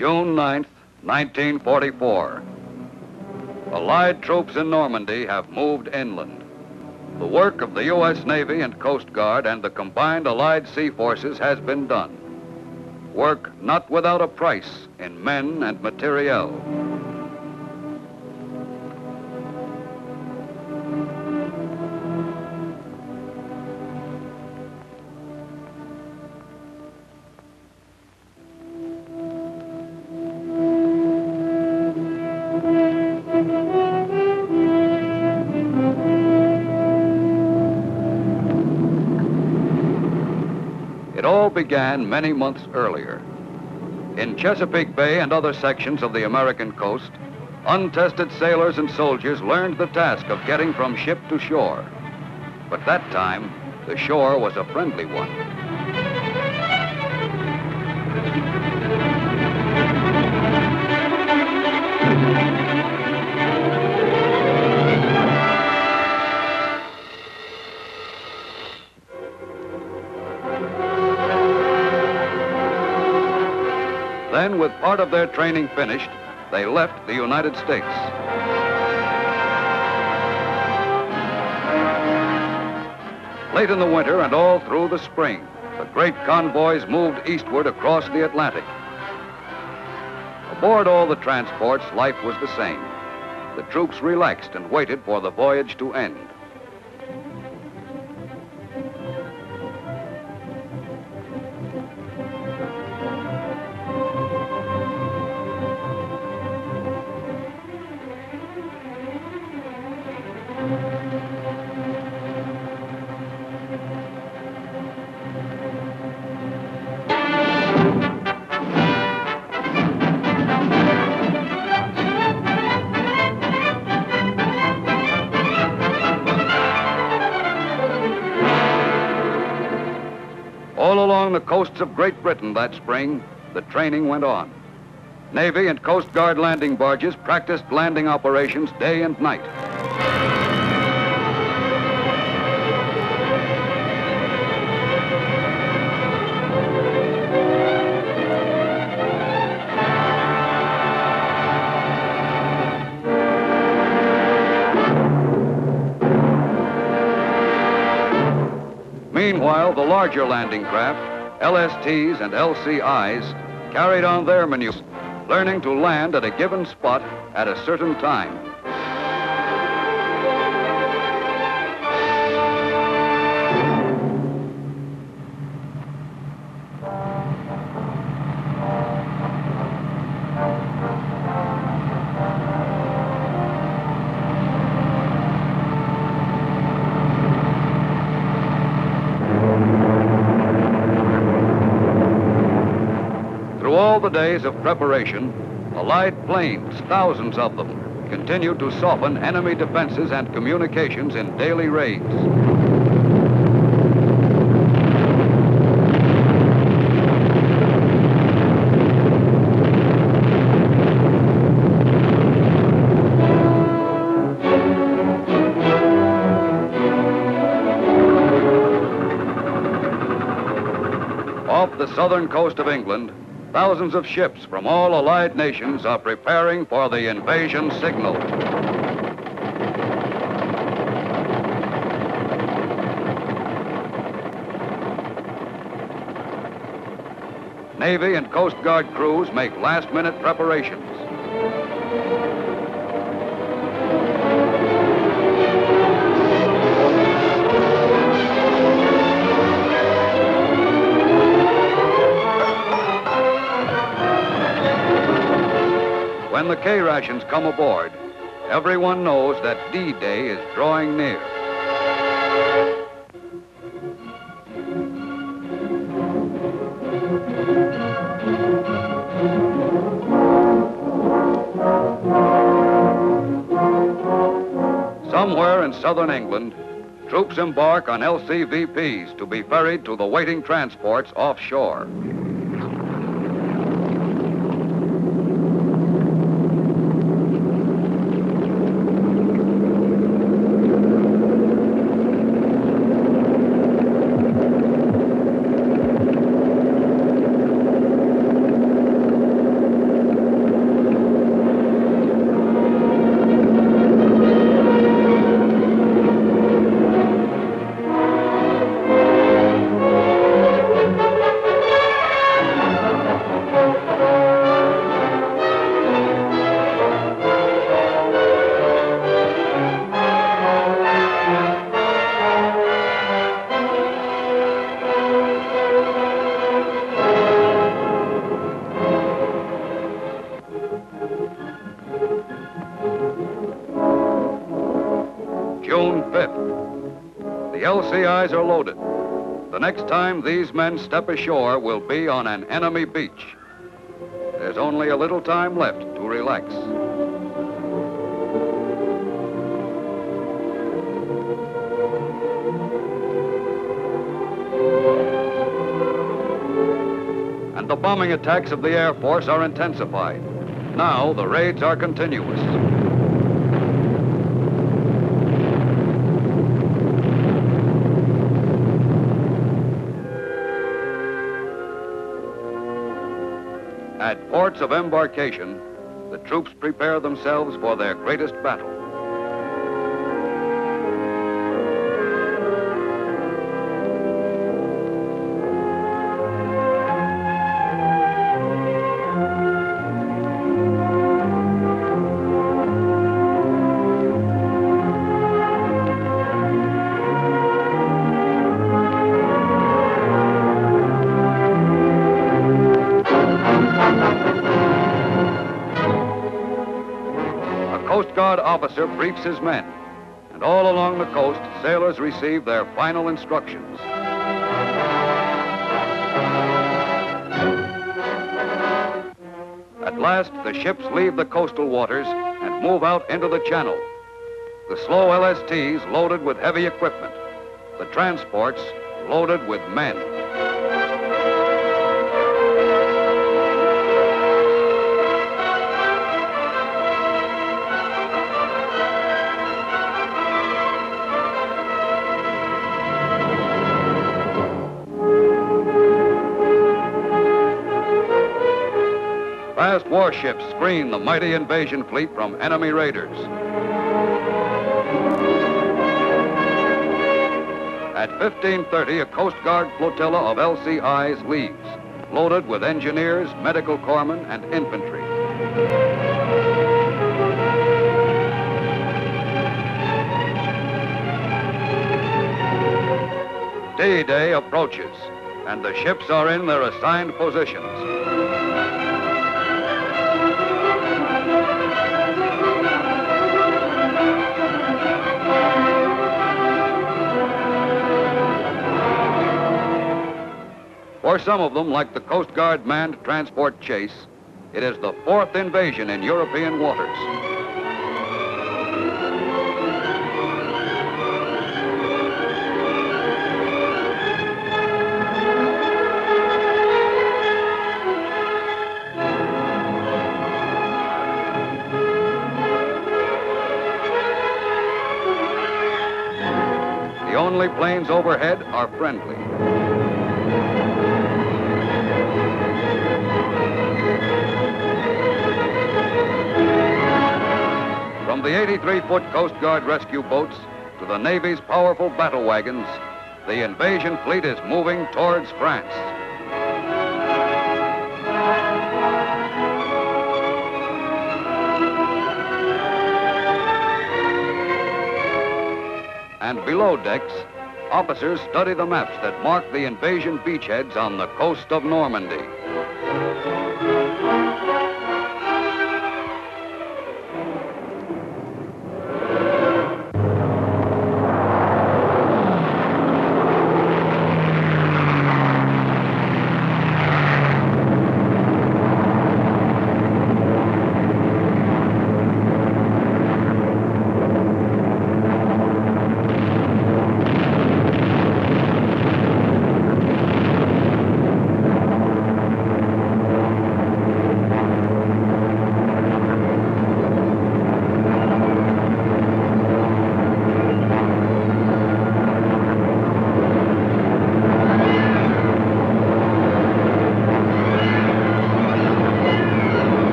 June 9th, 1944. Allied troops in Normandy have moved inland. The work of the U.S. Navy and Coast Guard and the combined Allied sea forces has been done. Work not without a price in men and materiel. It all began many months earlier. In Chesapeake Bay and other sections of the American coast, untested sailors and soldiers learned the task of getting from ship to shore. But that time, the shore was a friendly one. Then, with part of their training finished, they left the United States. Late in the winter and all through the spring, the great convoys moved eastward across the Atlantic. Aboard all the transports, life was the same. The troops relaxed and waited for the voyage to end. All along the coasts of Great Britain that spring, the training went on. Navy and Coast Guard landing barges practiced landing operations day and night. Meanwhile, the larger landing craft, LSTs and LCIs, carried on their maneuvers, learning to land at a given spot at a certain time. Through all the days of preparation, Allied planes, thousands of them, continued to soften enemy defenses and communications in daily raids. Off the southern coast of England, thousands of ships from all Allied nations are preparing for the invasion signal. Navy and Coast Guard crews make last-minute preparations. When the K-rations come aboard, everyone knows that D-Day is drawing near. Somewhere in southern England, troops embark on LCVPs to be ferried to the waiting transports offshore. June 5th. The LCIs are loaded. The next time these men step ashore will be on an enemy beach. There's only a little time left to relax. And the bombing attacks of the Air Force are intensified. Now the raids are continuous. At ports of embarkation, the troops prepare themselves for their greatest battle. Coast Guard officer briefs his men, and all along the coast, sailors receive their final instructions. At last, the ships leave the coastal waters and move out into the channel. The slow LSTs loaded with heavy equipment, the transports loaded with men. Fast warships screen the mighty invasion fleet from enemy raiders. At 15:30, a Coast Guard flotilla of LCIs leaves, loaded with engineers, medical corpsmen, and infantry. D-Day approaches, and the ships are in their assigned positions. For some of them, like the Coast Guard manned transport Chase, it is the fourth invasion in European waters. The only planes overhead are friendly. From the 83-foot Coast Guard rescue boats to the Navy's powerful battle wagons, the invasion fleet is moving towards France. And below decks, officers study the maps that mark the invasion beachheads on the coast of Normandy.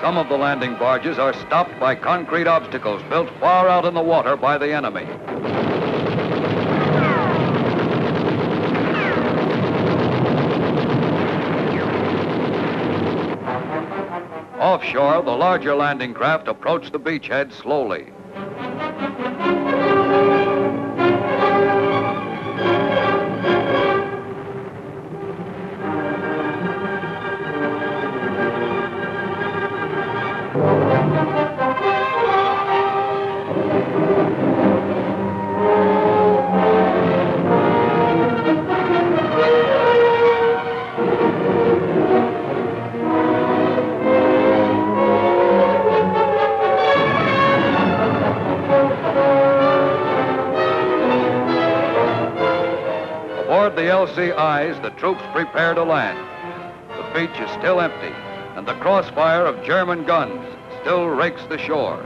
Some of the landing barges are stopped by concrete obstacles built far out in the water by the enemy. Offshore, the larger landing craft approach the beachhead slowly. Aboard the LCIs, the troops prepare to land. The beach is still empty, and the crossfire of German guns still rakes the shore.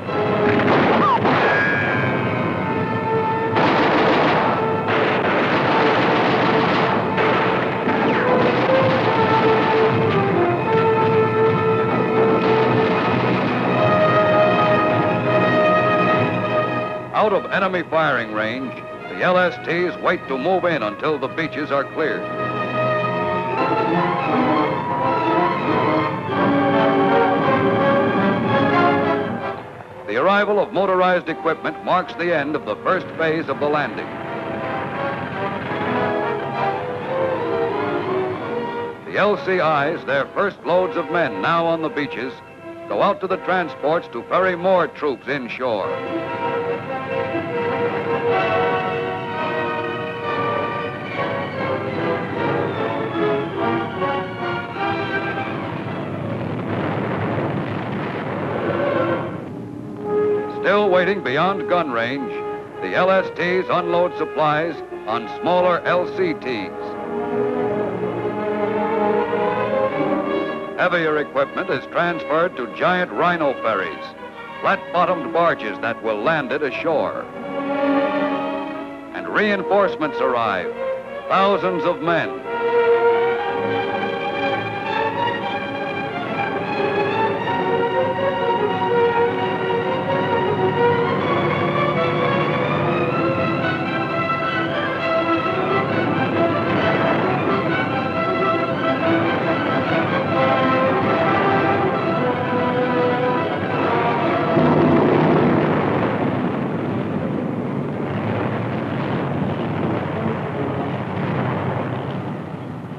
Out of enemy firing range, the LSTs wait to move in until the beaches are cleared. The arrival of motorized equipment marks the end of the first phase of the landing. The LCIs, their first loads of men now on the beaches, go out to the transports to ferry more troops inshore. Still waiting beyond gun range, the LSTs unload supplies on smaller LCTs. Heavier equipment is transferred to giant rhino ferries, flat-bottomed barges that will land it ashore. And reinforcements arrive, thousands of men.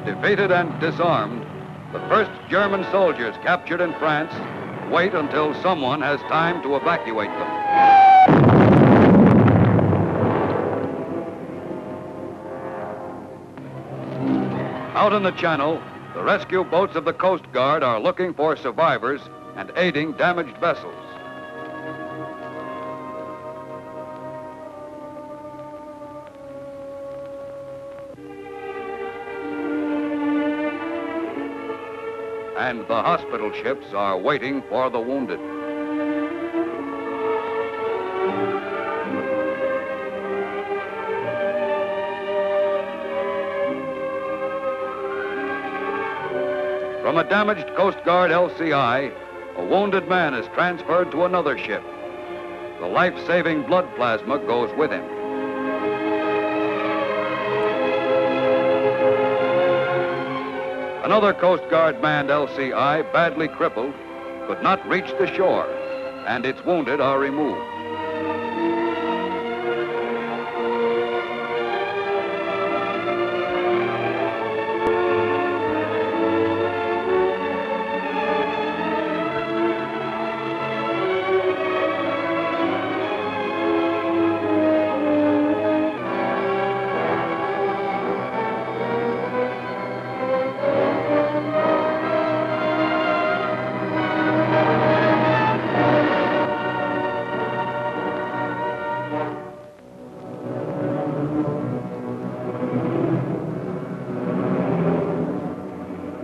Defeated and disarmed, the first German soldiers captured in France wait until someone has time to evacuate them. Out in the Channel, the rescue boats of the Coast Guard are looking for survivors and aiding damaged vessels. And the hospital ships are waiting for the wounded. From a damaged Coast Guard LCI, a wounded man is transferred to another ship. The life-saving blood plasma goes with him. Another Coast Guard manned LCI, badly crippled, could not reach the shore, and its wounded are removed.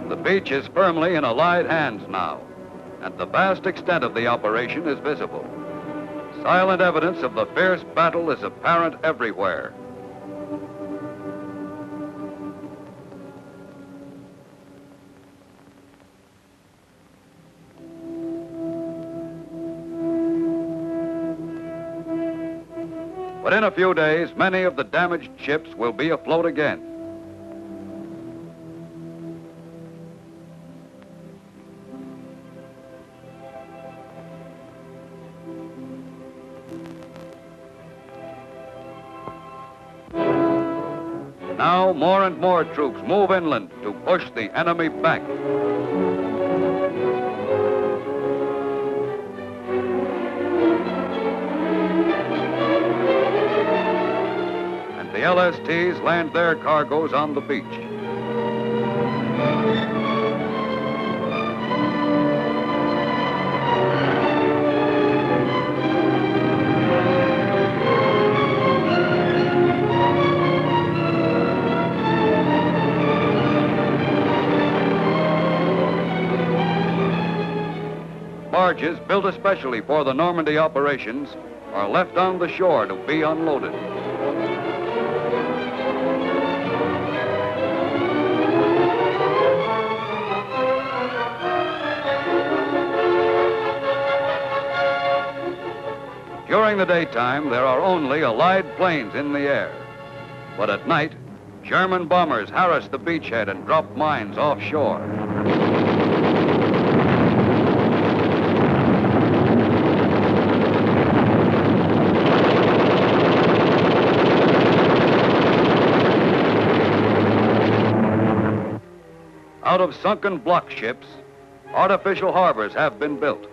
The beach is firmly in Allied hands now, and the vast extent of the operation is visible. Silent evidence of the fierce battle is apparent everywhere. But in a few days, many of the damaged ships will be afloat again. Now, more and more troops move inland to push the enemy back. And the LSTs land their cargoes on the beach. Barges built especially for the Normandy operations are left on the shore to be unloaded. During the daytime, there are only Allied planes in the air. But at night, German bombers harass the beachhead and drop mines offshore. Out of sunken block ships, artificial harbors have been built.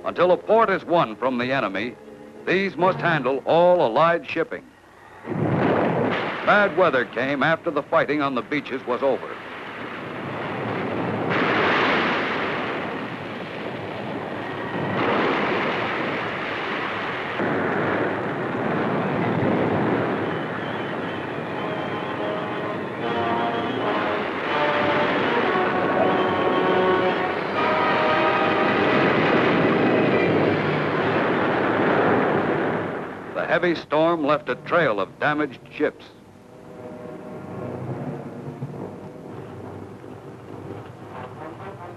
Until a port is won from the enemy, these must handle all Allied shipping. Bad weather came after the fighting on the beaches was over. The heavy storm left a trail of damaged ships.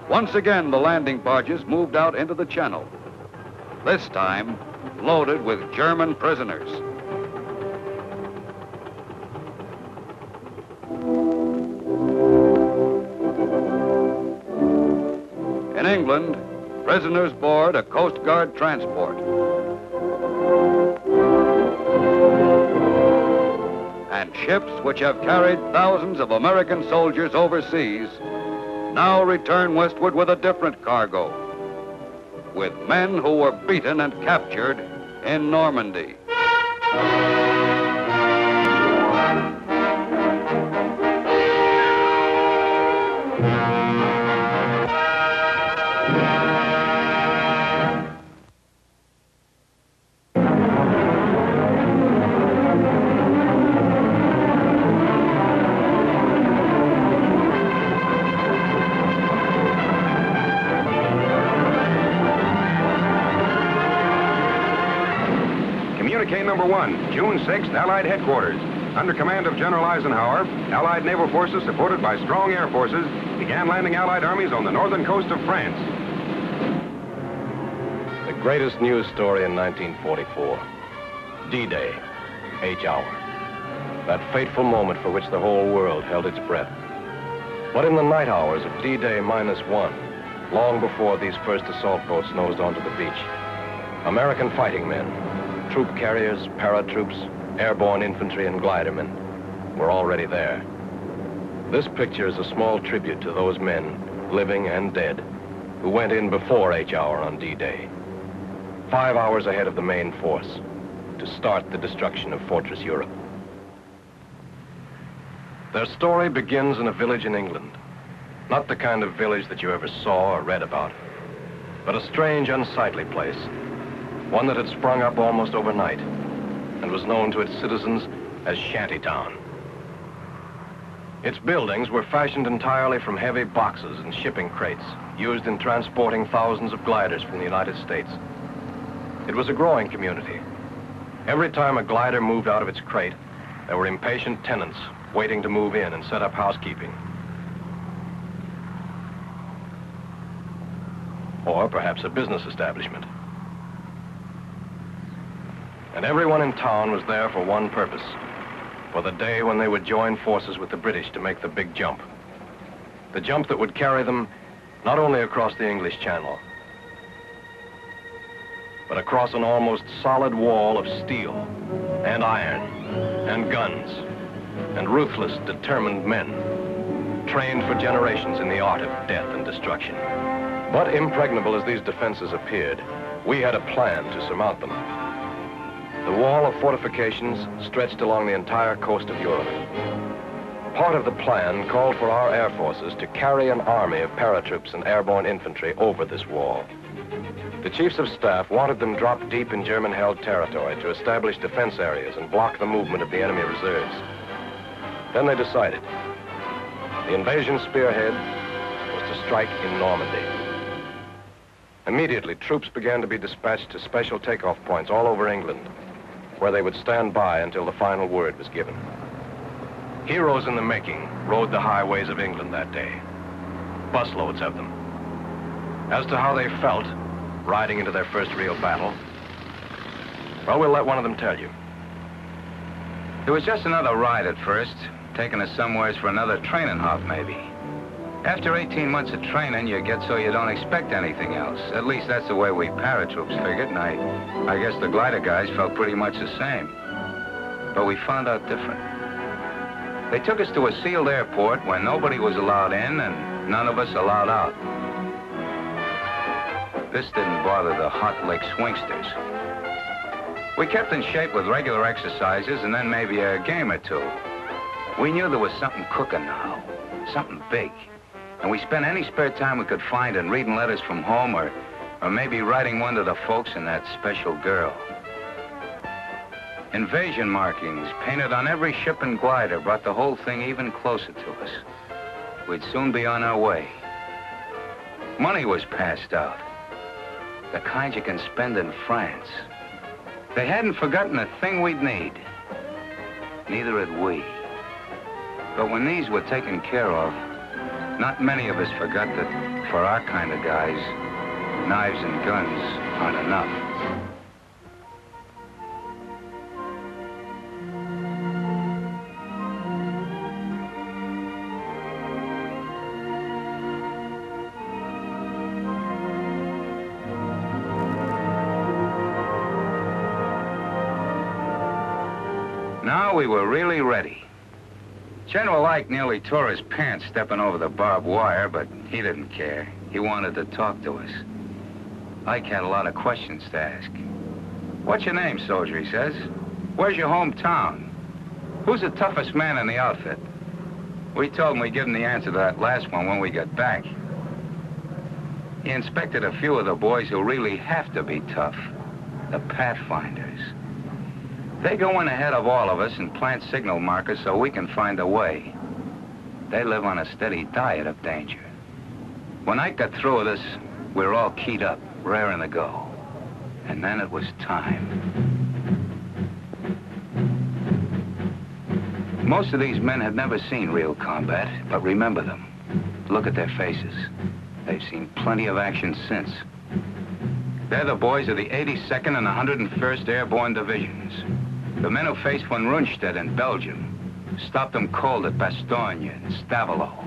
Once again, the landing barges moved out into the channel, this time loaded with German prisoners. In England, prisoners board a Coast Guard transport. And ships which have carried thousands of American soldiers overseas now return westward with a different cargo, with men who were beaten and captured in Normandy. Communique number 1, June 6th, Allied headquarters. Under command of General Eisenhower, Allied naval forces supported by strong air forces began landing Allied armies on the northern coast of France. The greatest news story in 1944. D-Day, H hour. That fateful moment for which the whole world held its breath. But in the night hours of D-Day -1, long before these first assault boats nosed onto the beach, American fighting men, troop carriers, paratroops, airborne infantry, and glidermen were already there. This picture is a small tribute to those men, living and dead, who went in before H hour on D-Day, 5 hours ahead of the main force, to start the destruction of Fortress Europe. Their story begins in a village in England. Not the kind of village that you ever saw or read about, but a strange, unsightly place. One that had sprung up almost overnight and was known to its citizens as Shantytown. Its buildings were fashioned entirely from heavy boxes and shipping crates used in transporting thousands of gliders from the United States. It was a growing community. Every time a glider moved out of its crate, there were impatient tenants waiting to move in and set up housekeeping. Or perhaps a business establishment. And everyone in town was there for one purpose, for the day when they would join forces with the British to make the big jump. The jump that would carry them not only across the English Channel, but across an almost solid wall of steel and iron and guns and ruthless, determined men, trained for generations in the art of death and destruction. But impregnable as these defenses appeared, we had a plan to surmount them. The wall of fortifications stretched along the entire coast of Europe. Part of the plan called for our air forces to carry an army of paratroops and airborne infantry over this wall. The chiefs of staff wanted them dropped deep in German-held territory to establish defense areas and block the movement of the enemy reserves. Then they decided. The invasion spearhead was to strike in Normandy. Immediately, troops began to be dispatched to special takeoff points all over England, where they would stand by until the final word was given. Heroes in the making rode the highways of England that day, busloads of them. As to how they felt riding into their first real battle, well, we'll let one of them tell you. It was just another ride at first, taking us somewheres for another training hop, maybe. After 18 months of training, you get so you don't expect anything else. At least that's the way we paratroops figured, and I guess the glider guys felt pretty much the same. But we found out different. They took us to a sealed airport where nobody was allowed in and none of us allowed out. This didn't bother the hot lick swingsters. We kept in shape with regular exercises and then maybe a game or two. We knew there was something cooking now, something big. And we spent any spare time we could find in reading letters from home or maybe writing one to the folks and that special girl. Invasion markings painted on every ship and glider brought the whole thing even closer to us. We'd soon be on our way. Money was passed out. The kind you can spend in France. They hadn't forgotten a thing we'd need. Neither had we. But when these were taken care of, not many of us forgot that for our kind of guys, knives and guns aren't enough. Now we were really ready. General Ike nearly tore his pants stepping over the barbed wire, but he didn't care. He wanted to talk to us. Ike had a lot of questions to ask. What's your name, soldier, he says. Where's your hometown? Who's the toughest man in the outfit? We told him we'd give him the answer to that last one when we got back. He inspected a few of the boys who really have to be tough, the Pathfinders. They go in ahead of all of us and plant signal markers so we can find a way. They live on a steady diet of danger. When Ike got through with us, we were all keyed up, raring to go. And then it was time. Most of these men had never seen real combat, but remember them. Look at their faces. They've seen plenty of action since. They're the boys of the 82nd and 101st Airborne Divisions. The men who faced von Rundstedt in Belgium, stopped them cold at Bastogne and Stavelot.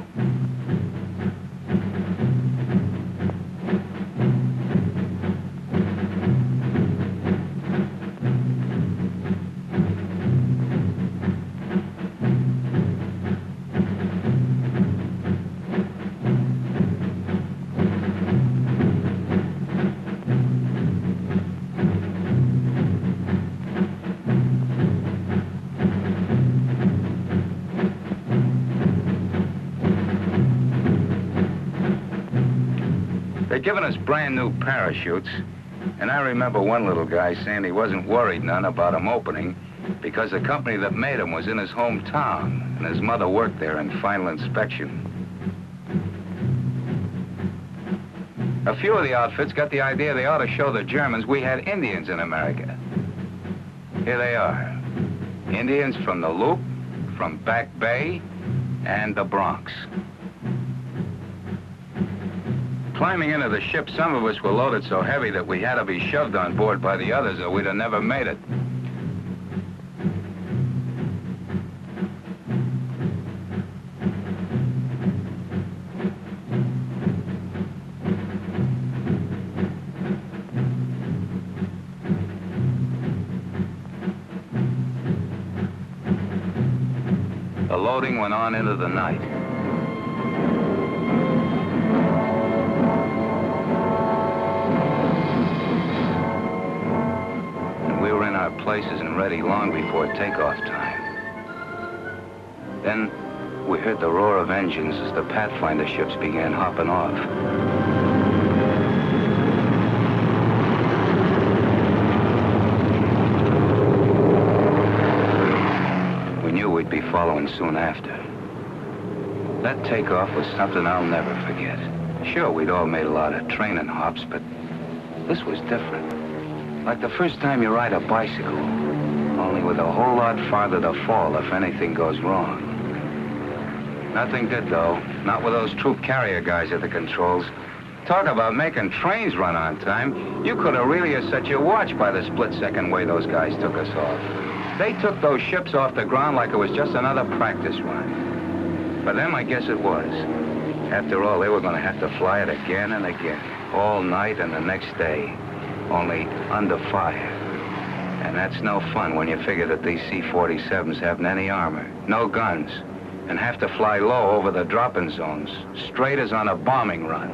They'd given us brand new parachutes, and I remember one little guy saying he wasn't worried none about them opening because the company that made them was in his hometown, and his mother worked there in final inspection. A few of the outfits got the idea they ought to show the Germans we had Indians in America. Here they are. Indians from the Loop, from Back Bay, and the Bronx. Climbing into the ship, some of us were loaded so heavy that we had to be shoved on board by the others or we'd have never made it. unloading went on into the night. And we were in our places and ready long before takeoff time. Then we heard the roar of engines as the Pathfinder ships began hopping off. We knew we'd be following soon after. That takeoff was something I'll never forget. Sure, we'd all made a lot of training hops, but this was different. Like the first time you ride a bicycle, only with a whole lot farther to fall if anything goes wrong. Nothing did, though. Not with those troop carrier guys at the controls. Talk about making trains run on time. You could have really set your watch by the split-second way those guys took us off. They took those ships off the ground like it was just another practice run. For them, I guess it was. After all, they were going to have to fly it again and again, all night and the next day, only under fire. And that's no fun when you figure that these C-47s haven't any armor, no guns, and have to fly low over the drop-in zones, straight as on a bombing run.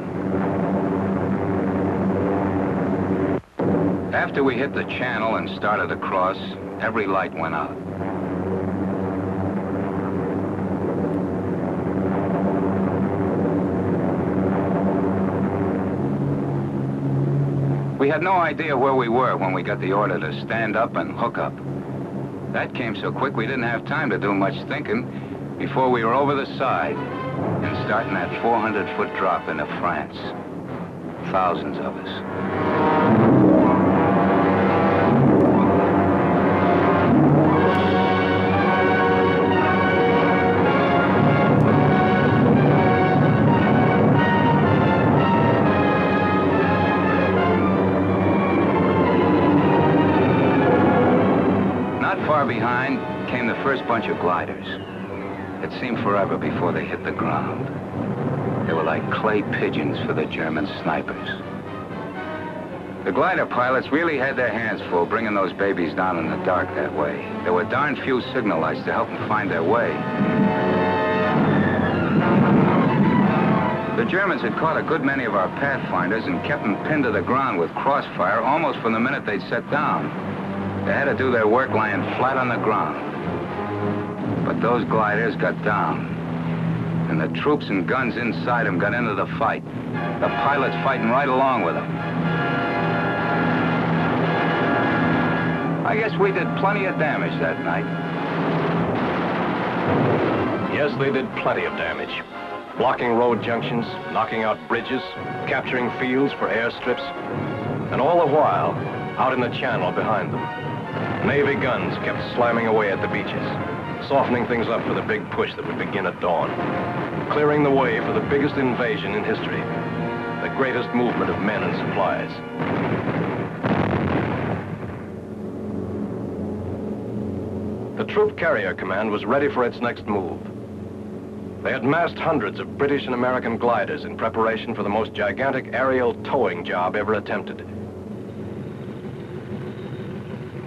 After we hit the channel and started across, every light went out. We had no idea where we were when we got the order to stand up and hook up. That came so quick we didn't have time to do much thinking before we were over the side and starting that 400-foot drop into France. Thousands of us. Not far behind came the first bunch of gliders. It seemed forever before they hit the ground. They were like clay pigeons for the German snipers. The glider pilots really had their hands full bringing those babies down in the dark that way. There were darn few signal lights to help them find their way. The Germans had caught a good many of our Pathfinders and kept them pinned to the ground with crossfire almost from the minute they'd set down. They had to do their work lying flat on the ground. But those gliders got down, and the troops and guns inside them got into the fight. The pilots fighting right along with them. I guess we did plenty of damage that night. Yes, they did plenty of damage. Blocking road junctions, knocking out bridges, capturing fields for airstrips, and all the while, out in the channel behind them, Navy guns kept slamming away at the beaches, softening things up for the big push that would begin at dawn, clearing the way for the biggest invasion in history, the greatest movement of men and supplies. The Troop Carrier Command was ready for its next move. They had massed hundreds of British and American gliders in preparation for the most gigantic aerial towing job ever attempted.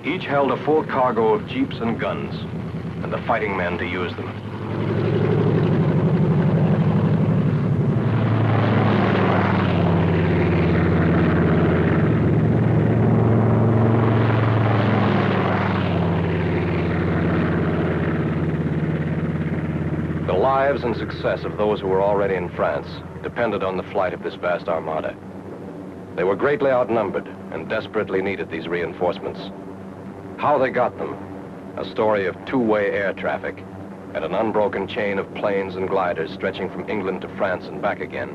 Each held a full cargo of jeeps and guns, and the fighting men to use them. The lives and success of those who were already in France depended on the flight of this vast armada. They were greatly outnumbered and desperately needed these reinforcements. How they got them, a story of two-way air traffic and an unbroken chain of planes and gliders stretching from England to France and back again,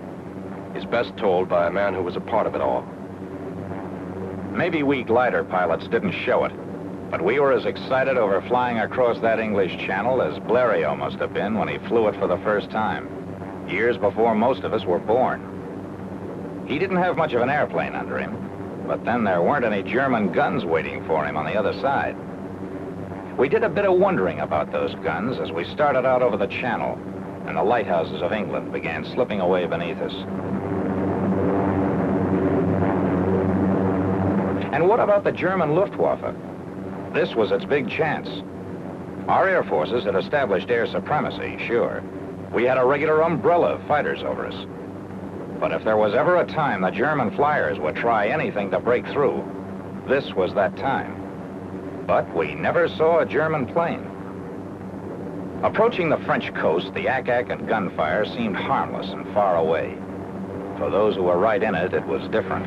is best told by a man who was a part of it all. Maybe we glider pilots didn't show it, but we were as excited over flying across that English Channel as Blériot must have been when he flew it for the first time, years before most of us were born. He didn't have much of an airplane under him, but then there weren't any German guns waiting for him on the other side. We did a bit of wondering about those guns as we started out over the Channel, and the lighthouses of England began slipping away beneath us. And what about the German Luftwaffe? This was its big chance. Our air forces had established air supremacy, sure. We had a regular umbrella of fighters over us. But if there was ever a time the German flyers would try anything to break through, this was that time. But we never saw a German plane. Approaching the French coast, the ack-ack and gunfire seemed harmless and far away. For those who were right in it, it was different.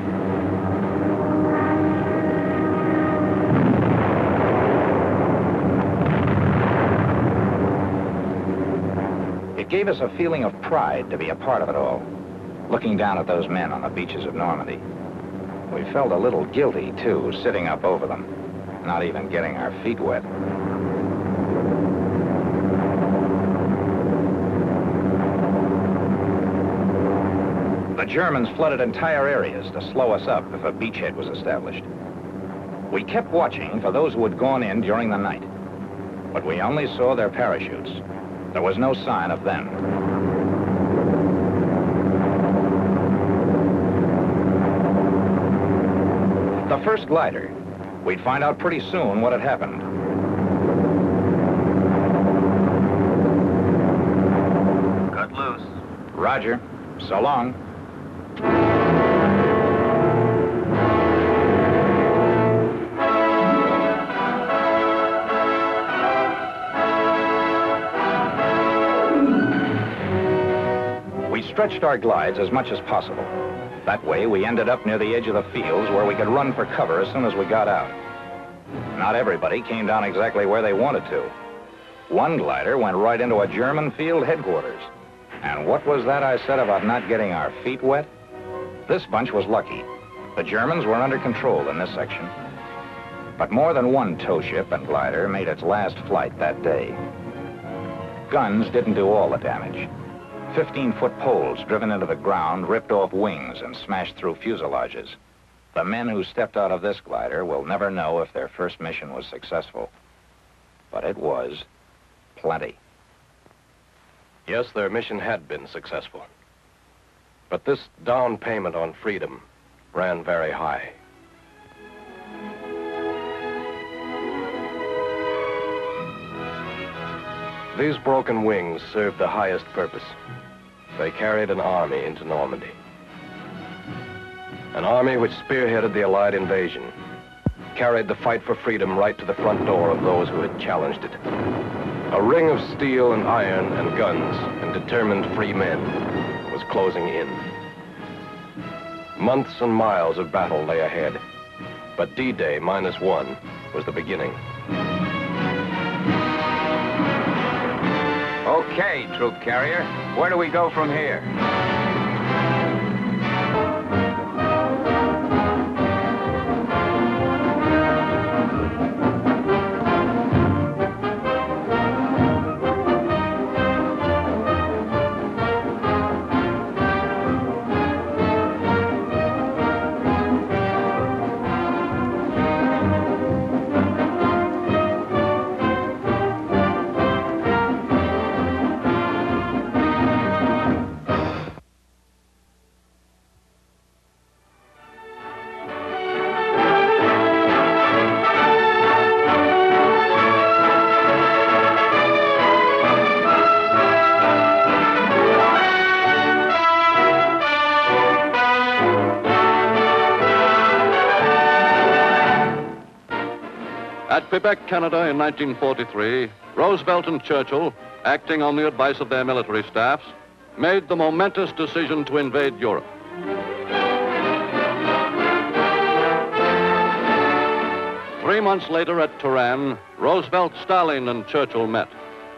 It gave us a feeling of pride to be a part of it all, looking down at those men on the beaches of Normandy. We felt a little guilty, too, sitting up over them, not even getting our feet wet. The Germans flooded entire areas to slow us up if a beachhead was established. We kept watching for those who had gone in during the night, but we only saw their parachutes. There was no sign of them. The first glider. We'd find out pretty soon what had happened. Cut loose. Roger. So long. We stretched our glides as much as possible. That way, we ended up near the edge of the fields where we could run for cover as soon as we got out. Not everybody came down exactly where they wanted to. One glider went right into a German field headquarters. And what was that I said about not getting our feet wet? This bunch was lucky. The Germans were under control in this section. But more than one tow ship and glider made its last flight that day. Guns didn't do all the damage. 15-foot poles driven into the ground ripped off wings and smashed through fuselages. The men who stepped out of this glider will never know if their first mission was successful. But it was plenty. Yes, their mission had been successful. But this down payment on freedom ran very high. These broken wings served the highest purpose. They carried an army into Normandy. An army which spearheaded the Allied invasion, carried the fight for freedom right to the front door of those who had challenged it. A ring of steel and iron and guns and determined free men was closing in. Months and miles of battle lay ahead, but D-Day -1 was the beginning. Okay, troop carrier, where do we go from here? At Quebec, Canada in 1943, Roosevelt and Churchill, acting on the advice of their military staffs, made the momentous decision to invade Europe. Three months later at Turan, Roosevelt, Stalin, and Churchill met,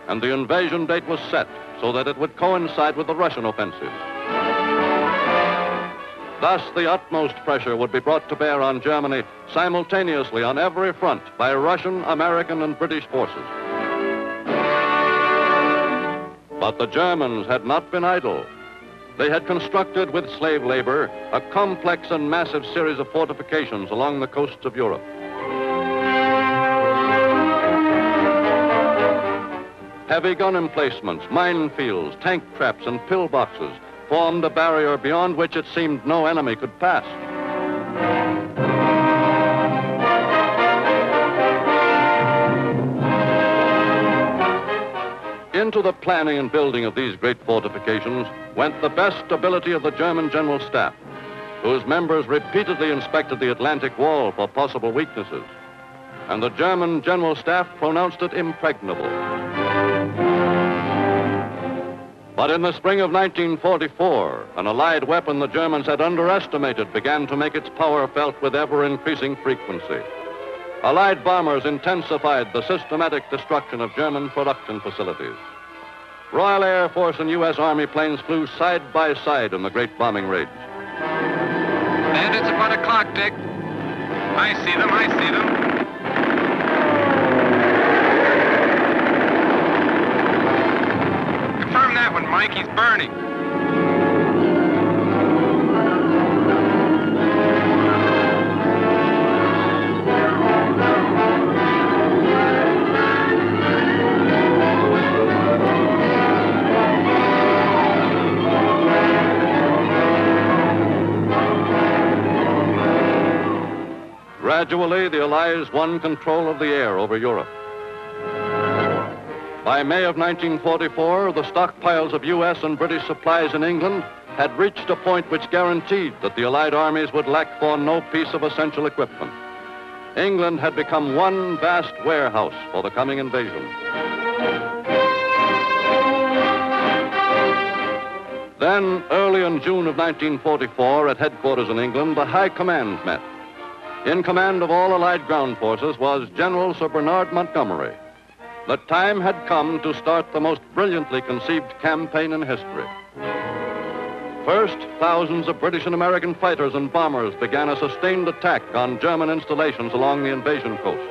and the invasion date was set so that it would coincide with the Russian offensive. Thus, the utmost pressure would be brought to bear on Germany simultaneously on every front by Russian, American, and British forces. But the Germans had not been idle. They had constructed with slave labor a complex and massive series of fortifications along the coasts of Europe. Heavy gun emplacements, minefields, tank traps, and pillboxes formed a barrier beyond which it seemed no enemy could pass. into the planning and building of these great fortifications went the best ability of the German General Staff, whose members repeatedly inspected the Atlantic Wall for possible weaknesses. And the German General Staff pronounced it impregnable. But in the spring of 1944, an Allied weapon the Germans had underestimated began to make its power felt with ever-increasing frequency. Allied bombers intensified the systematic destruction of German production facilities. Royal Air Force and U.S. Army planes flew side by side in the great bombing raids. Bandits at 1 o'clock, Dick. I see them. Confirm that one, Mike. He's burning. Gradually, the Allies won control of the air over Europe. By May of 1944, the stockpiles of U.S. and British supplies in England had reached a point which guaranteed that the Allied armies would lack for no piece of essential equipment. England had become one vast warehouse for the coming invasion. Then, early in June of 1944, at headquarters in England, the High Command met. In command of all Allied ground forces was General Sir Bernard Montgomery. The time had come to start the most brilliantly conceived campaign in history. First, thousands of British and American fighters and bombers began a sustained attack on German installations along the invasion coast.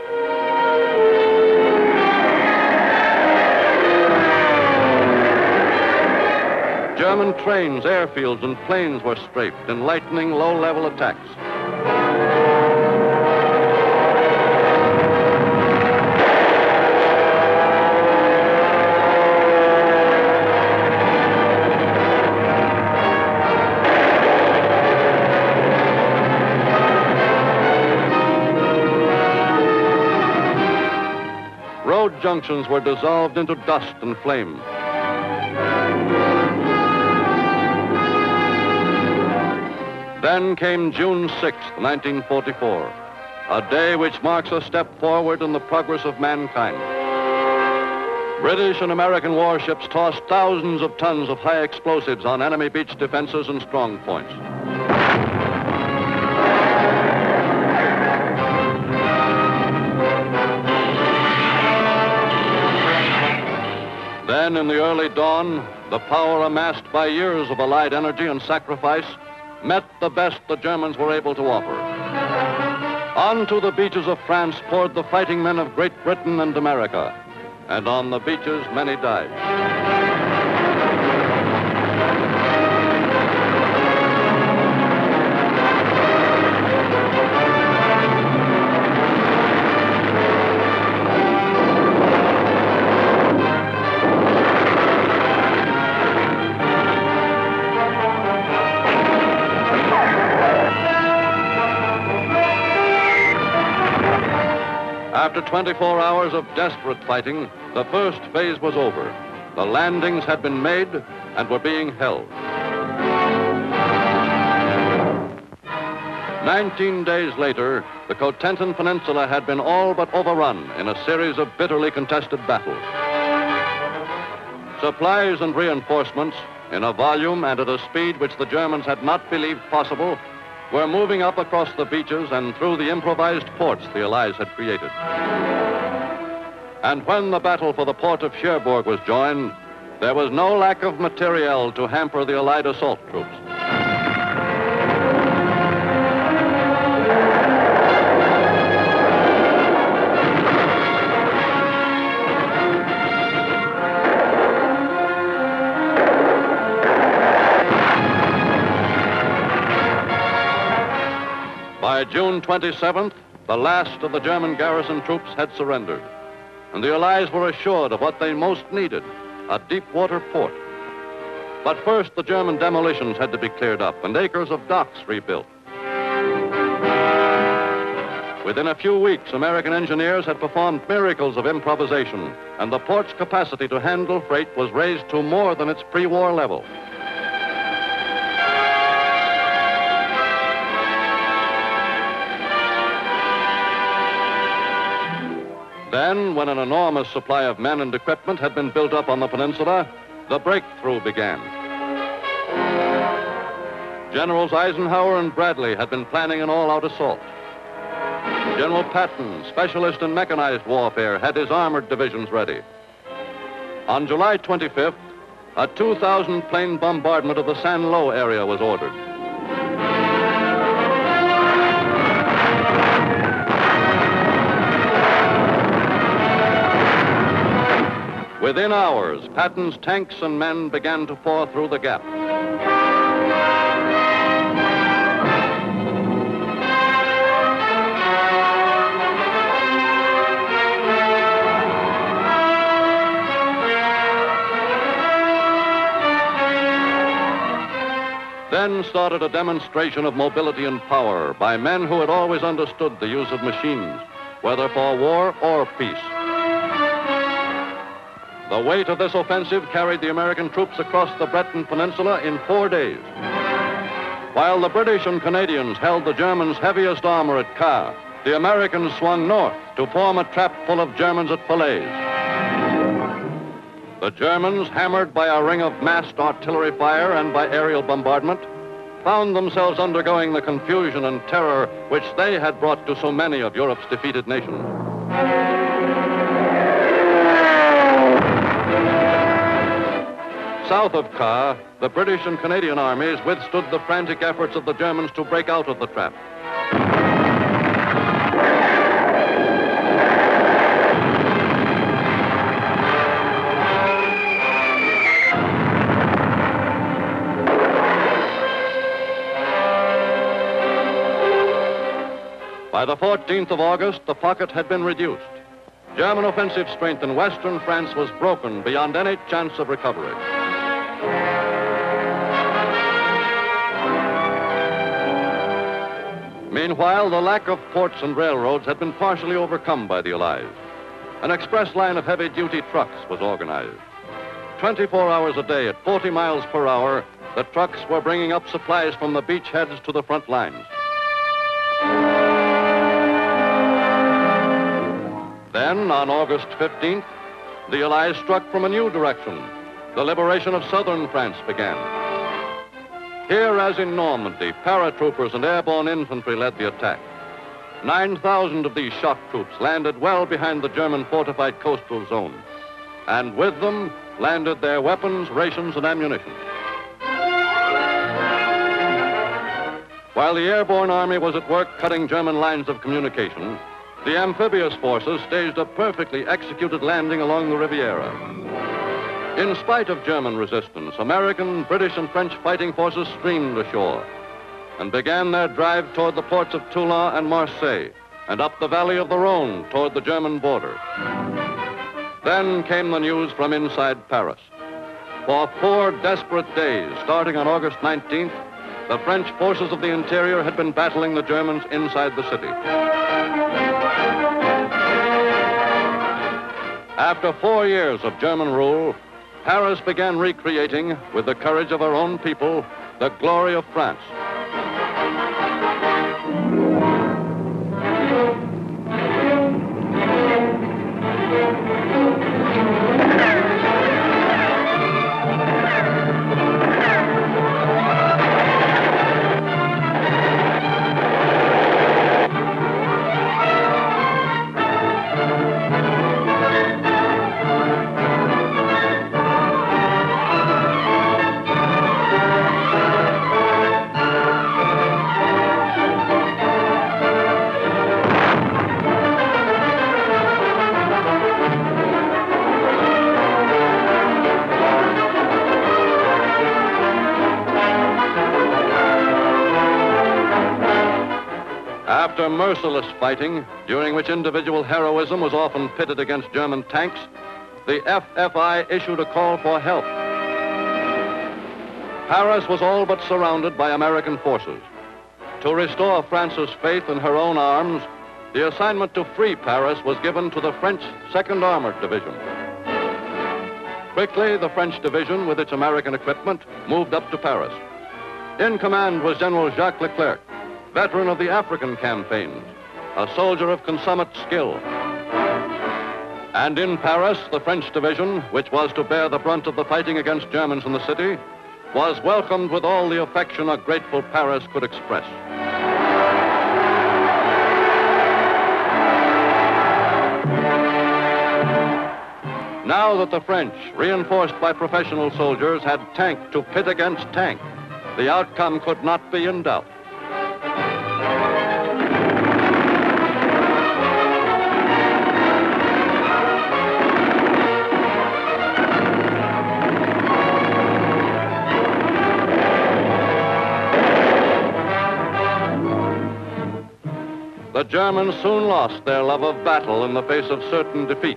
German trains, airfields, and planes were strafed in lightning, low-level attacks. Road junctions were dissolved into dust and flame. Then came June 6th, 1944, a day which marks a step forward in the progress of mankind. British and American warships tossed thousands of tons of high explosives on enemy beach defenses and strong points. Then, in the early dawn, the power amassed by years of Allied energy and sacrifice met the best the Germans were able to offer. Onto the beaches of France poured the fighting men of Great Britain and America, and on the beaches many died. After 24 hours of desperate fighting, the first phase was over. The landings had been made and were being held. 19 days later, the Cotentin Peninsula had been all but overrun in a series of bitterly contested battles. Supplies and reinforcements, in a volume and at a speed which the Germans had not believed possible, were moving up across the beaches and through the improvised ports the Allies had created. And when the battle for the port of Cherbourg was joined, there was no lack of materiel to hamper the Allied assault troops. By June 27th, the last of the German garrison troops had surrendered, and the Allies were assured of what they most needed, a deep-water port. But first, the German demolitions had to be cleared up and acres of docks rebuilt. Within a few weeks, American engineers had performed miracles of improvisation, and the port's capacity to handle freight was raised to more than its pre-war level. Then, when an enormous supply of men and equipment had been built up on the peninsula, the breakthrough began. Generals Eisenhower and Bradley had been planning an all-out assault. General Patton, specialist in mechanized warfare, had his armored divisions ready. On July 25th, a 2,000-plane bombardment of the San Lo area was ordered. Within hours, Patton's tanks and men began to pour through the gap. Then started a demonstration of mobility and power by men who had always understood the use of machines, whether for war or peace. The weight of this offensive carried the American troops across the Breton Peninsula in 4 days. While the British and Canadians held the Germans' heaviest armor at Caen, the Americans swung north to form a trap full of Germans at Falaise. The Germans, hammered by a ring of massed artillery fire and by aerial bombardment, found themselves undergoing the confusion and terror which they had brought to so many of Europe's defeated nations. South of Caen, the British and Canadian armies withstood the frantic efforts of the Germans to break out of the trap. By the 14th of August, the pocket had been reduced. German offensive strength in western France was broken beyond any chance of recovery. Meanwhile, the lack of ports and railroads had been partially overcome by the Allies. An express line of heavy-duty trucks was organized. 24 hours a day at 40 miles per hour, the trucks were bringing up supplies from the beachheads to the front lines. Then, on August 15th, the Allies struck from a new direction. The liberation of southern France began. Here, as in Normandy, paratroopers and airborne infantry led the attack. 9,000 of these shock troops landed well behind the German fortified coastal zone. And with them landed their weapons, rations, and ammunition. While the airborne army was at work cutting German lines of communication, the amphibious forces staged a perfectly executed landing along the Riviera. In spite of German resistance, American, British, and French fighting forces streamed ashore and began their drive toward the ports of Toulon and Marseille and up the valley of the Rhone toward the German border. Then came the news from inside Paris. For 4 desperate days, starting on August 19th, the French forces of the interior had been battling the Germans inside the city. After 4 years of German rule, Paris began recreating, with the courage of her own people, the glory of France. After merciless fighting, during which individual heroism was often pitted against German tanks, the FFI issued a call for help. Paris was all but surrounded by American forces. To restore France's faith in her own arms, the the assignment to free Paris was given to the French 2nd Armored Division. Quickly, the French division, with its American equipment, moved up to Paris. In command was General Jacques Leclerc, veteran of the African campaigns, a soldier of consummate skill. And in Paris, the French division, which was to bear the brunt of the fighting against Germans in the city, was welcomed with all the affection a grateful Paris could express. Now that the French, reinforced by professional soldiers, had tank to pit against tank, the outcome could not be in doubt. The Germans soon lost their love of battle in the face of certain defeat.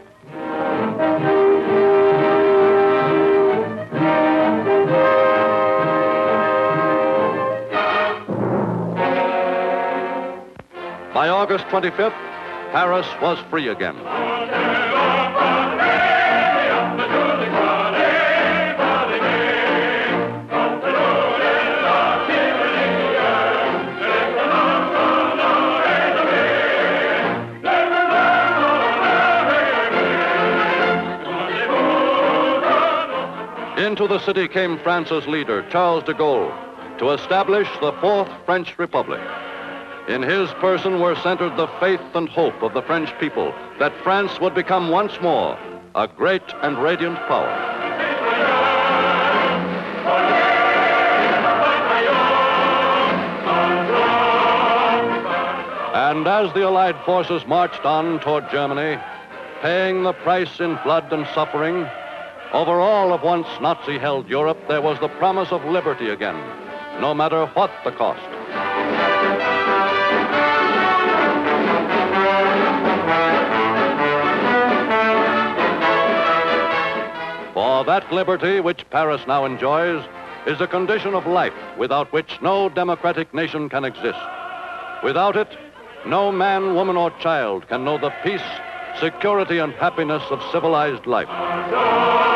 By August 25th, Paris was free again. Into the city came France's leader, Charles de Gaulle, to establish the Fourth French Republic. In his person were centered the faith and hope of the French people that France would become once more a great and radiant power. And as the Allied forces marched on toward Germany, paying the price in blood and suffering, over all of once Nazi-held Europe, there was the promise of liberty again, no matter what the cost. For that liberty which Paris now enjoys is a condition of life without which no democratic nation can exist. Without it, no man, woman, or child can know the peace, security, and happiness of civilized life.